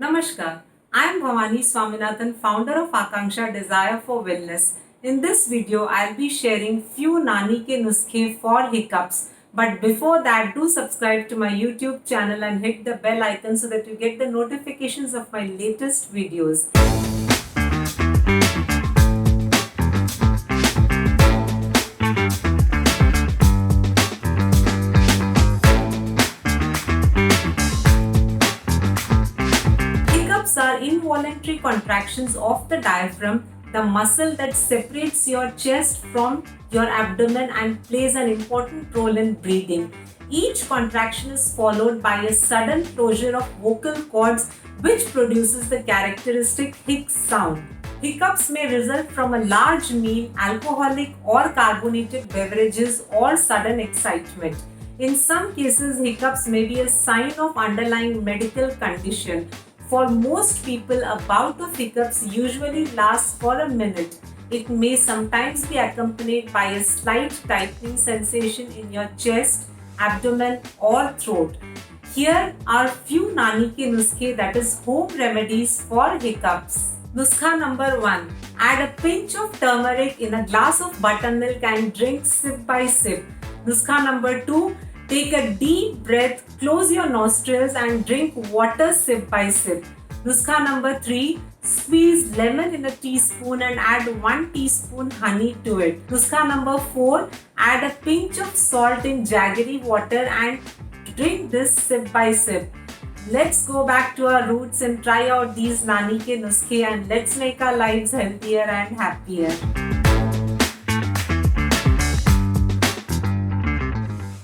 Namaskar. I am Bhavani Swaminathan, founder of Akanksha Desire for Wellness. In this video, I'll be sharing few Nani ke nuskhe for hiccups. But before that, do subscribe to my YouTube channel and hit the bell icon so that you get the notifications of my latest videos. Hiccups are involuntary contractions of the diaphragm, the muscle that separates your chest from your abdomen and plays an important role in breathing. Each contraction is followed by a sudden closure of vocal cords, which produces the characteristic hic sound. Hiccups may result from a large meal, alcoholic or carbonated beverages, or sudden excitement. In some cases, hiccups may be a sign of underlying medical condition. For most people, a bout of hiccups usually lasts for a minute. It may sometimes be accompanied by a slight tightening sensation in your chest, abdomen, or throat. Here are few Nani ke nuskhe, that is home remedies for hiccups. Nuskha number 1. Add a pinch of turmeric in a glass of buttermilk and drink sip by sip. Nuskha number 2. Take a deep breath, close your nostrils and drink water sip by sip. Nuskha number 3. Squeeze lemon in a teaspoon and add 1 teaspoon honey to it. Nuskha number 4. Add a pinch of salt in jaggery water and drink this sip by sip. Let's go back to our roots and try out these Nani ke nuskhe, and let's make our lives healthier and happier.